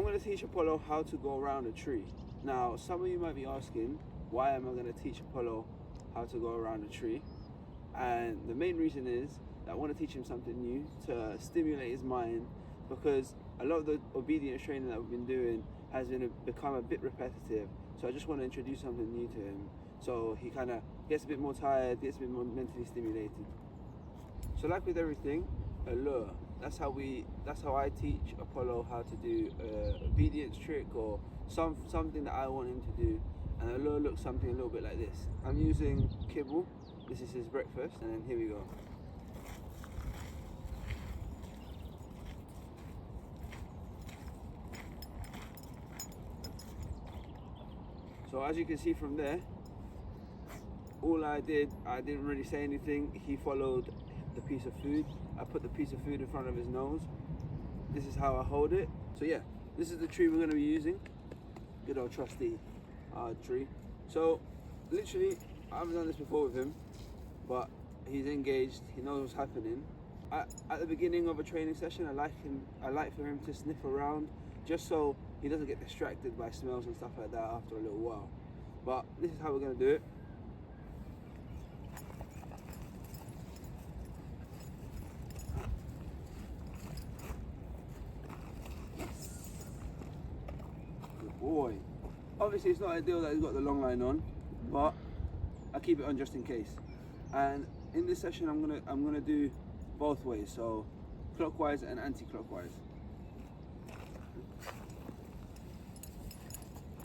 going to teach Apollo how to go around a tree. Now, some of you might be asking, why am I going to teach Apollo how to go around a tree? And the main reason is that I want to teach him something new to stimulate his mind, because a lot of the obedience training that we've been doing has become a bit repetitive. So I just want to introduce something new to him, so he kind of gets a bit more tired, gets a bit more mentally stimulated. So like with everything, a lure. That's how I teach Apollo how to do an obedience trick or something that I want him to do. And a lure looks something a little bit like this. I'm using kibble. This is his breakfast, and then here we go. So as you can see from there, all I didn't really say anything. He followed the piece of food. I put the piece of food in front of his nose. This is how I hold it. So yeah, this is the tree we're going to be using. Good old trusty tree. So literally, I haven't done this before with him, but he's engaged. He knows what's happening. At the beginning of a training session, I like for him to sniff around, just so he doesn't get distracted by smells and stuff like that after a little while. But this is how we're going to do it. Good boy. Obviously it's not ideal that he's got the long line on, but I keep it on just in case. And in this session I'm gonna do both ways, so clockwise and anti-clockwise.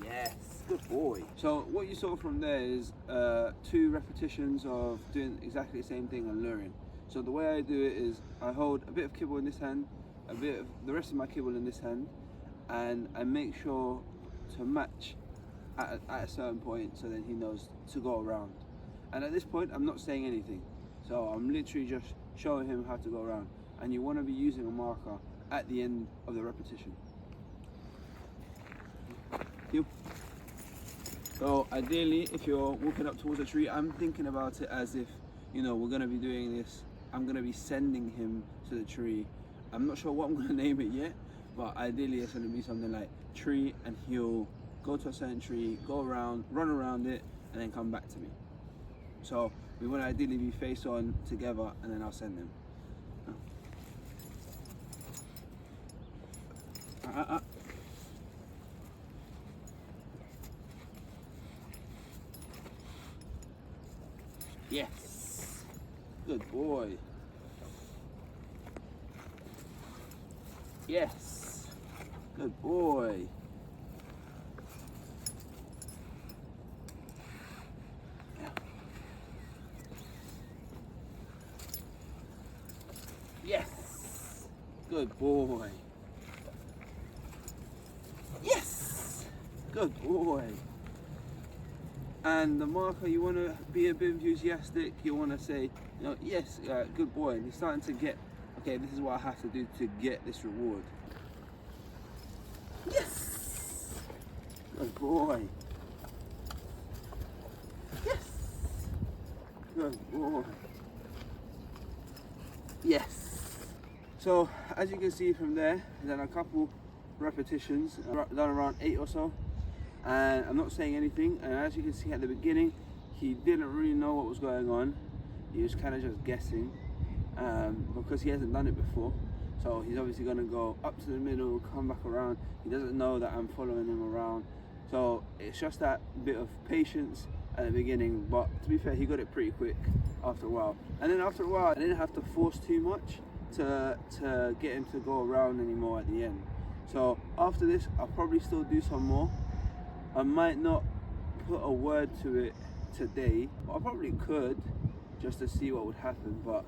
Yes, good boy. So what you saw from there is 2 repetitions of doing exactly the same thing and luring. So the way I do it is I hold a bit of kibble in this hand, a bit of the rest of my kibble in this hand, and I make sure to match at a certain point, so then he knows to go around. And at this point I'm not saying anything, so I'm literally just showing him how to go around. And you want to be using a marker at the end of the repetition. So ideally, if you're walking up towards a tree, I'm thinking about it as if, you know, we're going to be doing this, I'm going to be sending him to the tree. I'm not sure what I'm going to name it yet, but ideally it's going to be something like tree, and he'll go to a certain tree, go around, run around it, and then come back to me. So we want to ideally be face on together, and then I'll send him. Yes, good boy. Yes, good boy. Yes, good boy. Yes, good boy. And the marker, you want to be a bit enthusiastic. You want to say, you know, yes, good boy. And he's starting to get, okay, this is what I have to do to get this reward. Yes, good boy. Yes, good boy. Yes. So as you can see from there, then a couple repetitions, done around 8 or so, and I'm not saying anything. And as you can see at the beginning, he didn't really know what was going on. He was kind of just guessing, because he hasn't done it before. So he's obviously going to go up to the middle, come back around. He doesn't know that I'm following him around. So it's just that bit of patience at the beginning, but to be fair, he got it pretty quick after a while. And then after a while, I didn't have to force too much to get him to go around anymore at the end. So after this, I'll probably still do some more. I might not put a word to it today, but I probably could, just to see what would happen. But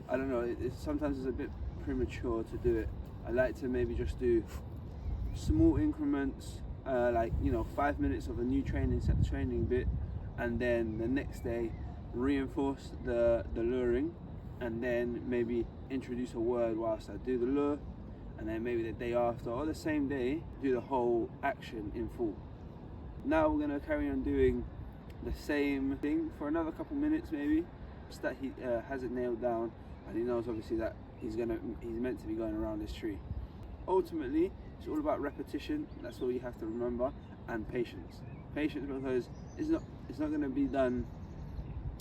I don't know, sometimes it's a bit premature to do it. I like to maybe just do small increments, like, you know, 5 minutes of a new training bit, and then the next day reinforce the luring, and then maybe introduce a word whilst I do the lure, and then maybe the day after or the same day do the whole action in full. Now we're going to carry on doing the same thing for another couple minutes maybe, just that he has it nailed down, and he knows obviously that he's meant to be going around this tree. Ultimately, It's all about repetition. That's all you have to remember, and patience. Patience, because it's not going to be done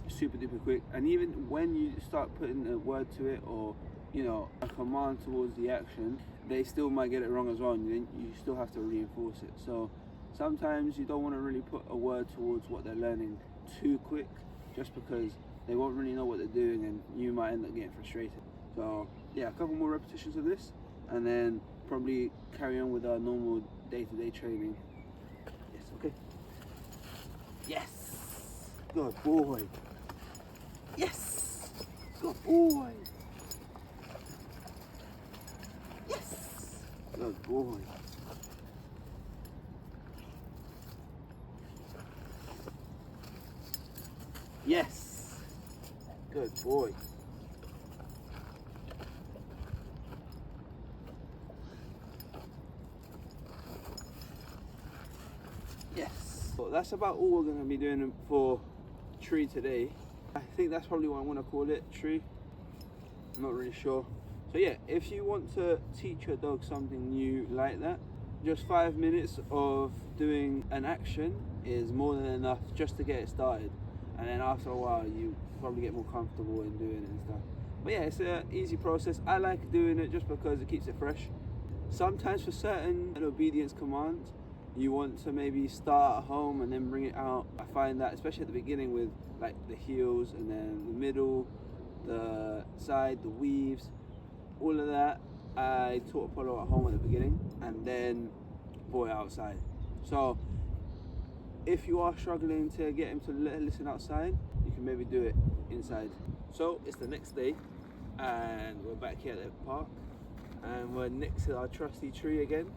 super duper quick. And even when you start putting a word to it, or a command towards the action, they still might get it wrong as well, and then you still have to reinforce it. So sometimes you don't want to really put a word towards what they're learning too quick, just because they won't really know what they're doing, and you might end up getting frustrated. So yeah, a couple more repetitions of this, and then probably carry on with our normal day-to-day training. Yes, okay. Yes, good boy. Yes, good boy. Yes, good boy. Yes, good boy. Yes. Well, that's about all we're going to be doing for tree today. I think that's probably what I want to call it, tree. I'm not really sure. So yeah, if you want to teach your dog something new like that, just 5 minutes of doing an action is more than enough just to get it started. And then after a while, you probably get more comfortable in doing it and stuff. But yeah, it's an easy process. I like doing it just because it keeps it fresh. Sometimes for certain obedience commands, you want to maybe start at home and then bring it out. I find that especially at the beginning with like the heels, and then the middle, the side, the weaves, all of that, I taught Apollo at home at the beginning, and then boy outside. So if you are struggling to get him to listen outside, you can maybe do it inside. So it's the next day, and we're back here at the park, and we're next to our trusty tree again.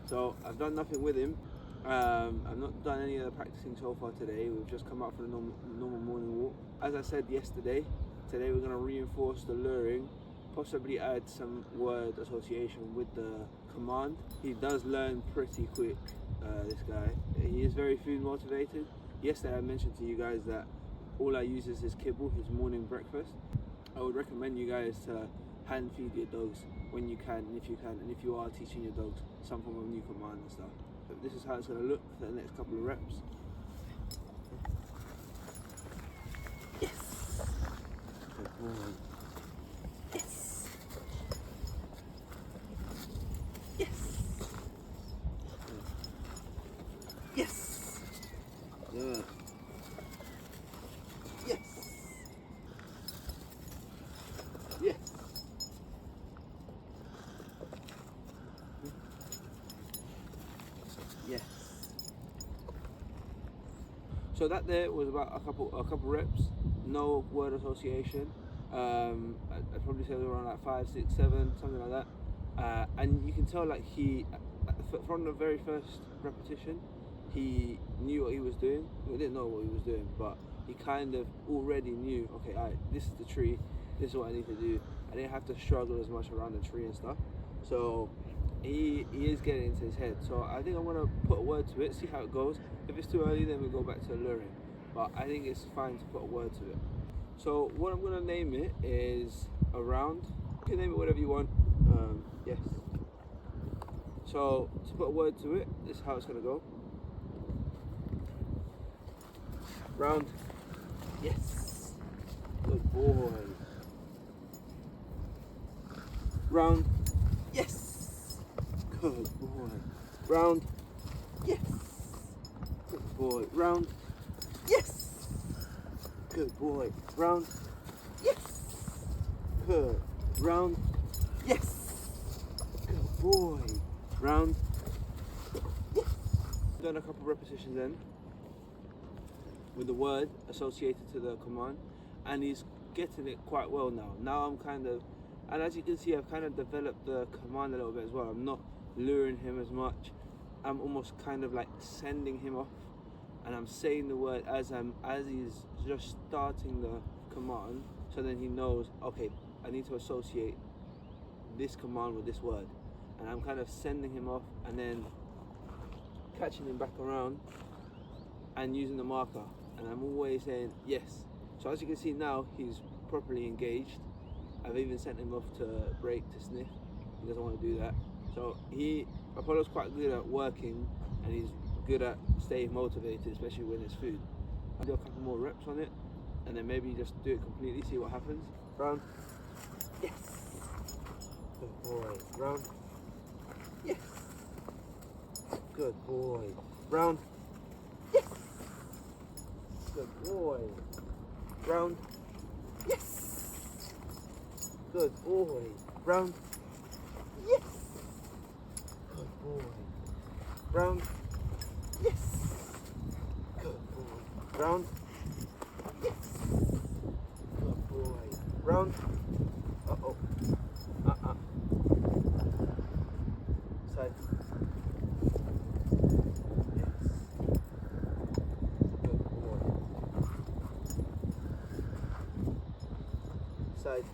So I've done nothing with him. I've not done any of the practicing so far today. We've just come out for the normal morning walk. As I said yesterday, today we're going to reinforce the luring, possibly add some word association with the command. He does learn pretty quick, this guy. He is very food motivated. Yesterday I mentioned to you guys that all I use is his kibble, his morning breakfast. I would recommend you guys to hand feed your dogs when you can, and if you can, and if you are teaching your dogs some form of new command and stuff. But this is how it's going to look for the next couple of reps. Yes. Good boy. Yes. Yes. Yes. Good. Yes. Yes. Yes. So that there was about a couple reps, no word association. I'd probably say around like 5, 6, 7, something like that. And you can tell like he, from the very first repetition, he knew what he was doing. He didn't know what he was doing, but he kind of already knew, okay, this is the tree, this is what I need to do. I didn't have to struggle as much around the tree and stuff. So he is getting into his head. So I think I'm going to put a word to it, see how it goes. If it's too early, then we'll go back to luring. But I think it's fine to put a word to it. So what I'm going to name it is around. You can name it whatever you want. Yes. So to put a word to it, this is how it's going to go. Round. Yes. Good boy. Round. Yes. Good boy. Round. Yes. Good boy. Round. Yes. Good boy. Round. Yes. Good. Round. Yes. Good boy. Round. Yes. Done a couple repetitions then with the word associated to the command, and he's getting it quite well now. Now I'm kind of, and as you can see, I've kind of developed the command a little bit as well. I'm not luring him as much. I'm almost kind of like sending him off, and I'm saying the word as he's just starting the command, so then he knows, okay, I need to associate this command with this word, and I'm kind of sending him off and then catching him back around and using the marker, and I'm always saying yes. So as you can see now, he's properly engaged. I've even sent him off to break to sniff. He doesn't want to do that. So Apollo's quite good at working, and he's good at staying motivated, especially when it's food. I'll do a couple more reps on it, and then maybe just do it completely, see what happens. Round. Yes. Good boy. Round. Yes. Good boy. Round. Yes. Good boy. Round. Yes. Good boy. Round. Yes. Good boy. Round. Yes. Good boy. Round. Yes. Good boy. Round. Uh-oh. Side. Yes. Good boy. Side.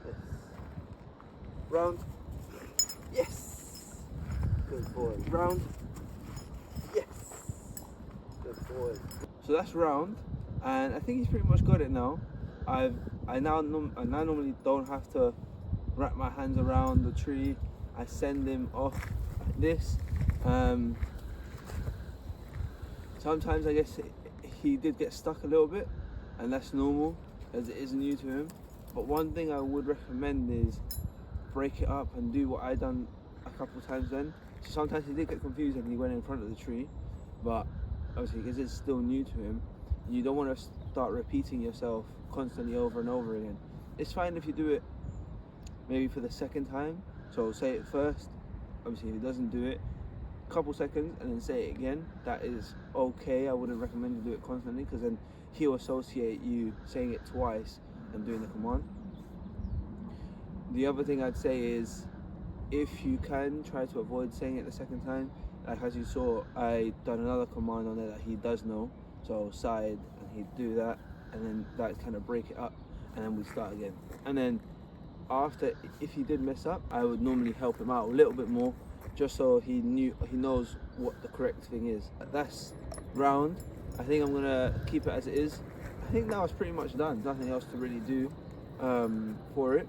Yes. Round. Yes. Good boy. Round. Yes. Good boy. So that's round, and I think he's pretty much got it now. I now normally don't have to wrap my hands around the tree. I send him off like this. Sometimes I guess he did get stuck a little bit, and that's normal as it is new to him. But one thing I would recommend is break it up and do what I done a couple of times then. So sometimes he did get confused and he went in front of the tree, but obviously because it's still new to him, you don't want to start repeating yourself constantly over and over again. It's fine if you do it maybe for the second time. So say it first, obviously if he doesn't do it, a couple seconds, and then say it again. That is okay. I wouldn't recommend you do it constantly, because then he'll associate you saying it twice and doing the command. The other thing I'd say is, if you can, try to avoid saying it the second time. Like as you saw, I done another command on there that he does know. So side, and he'd do that, and then that kind of break it up, and then we start again. And then after, if he did mess up, I would normally help him out a little bit more, just so he knows what the correct thing is. That's round. I think I'm gonna keep it as it is. I think now it's pretty much done. Nothing else to really do for it.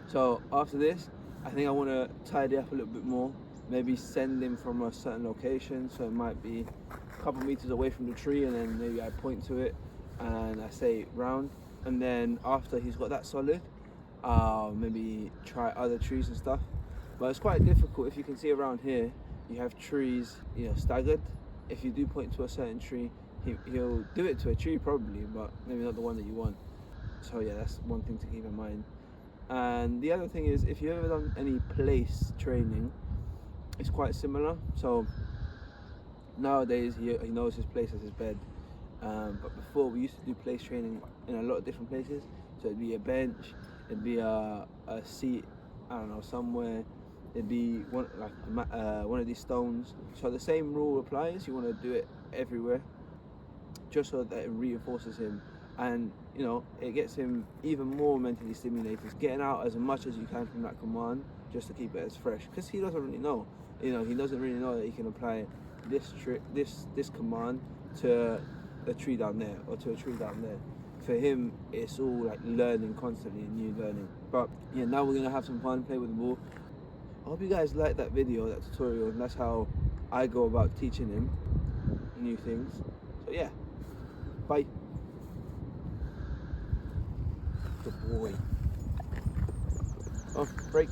So after this, I think I want to tidy up a little bit more. Maybe send him from a certain location, so it might be a couple meters away from the tree, and then maybe I point to it and I say round. And then after he's got that solid, maybe try other trees and stuff. But it's quite difficult. If you can see around here, you have trees, staggered. If you do point to a certain tree, he'll do it to a tree probably, but maybe not the one that you want. So yeah, that's one thing to keep in mind. And the other thing is, if you've ever done any place training, it's quite similar. So nowadays he knows his place as his bed, but before we used to do place training in a lot of different places. So it'd be a bench, it'd be a seat, I don't know, somewhere, it'd be one of these stones. So the same rule applies. You want to do it everywhere, just so that it reinforces him, and it gets him even more mentally stimulated, getting out as much as you can from that command, just to keep it as fresh, because he doesn't really know. He doesn't really know that he can apply this command to a tree down there or to a tree down there. For him, it's all like learning constantly, new learning. But yeah, now we're gonna have some fun, play with the ball. I hope you guys liked that video, that tutorial, and that's how I go about teaching him new things. So yeah, bye. Good boy. Oh, break.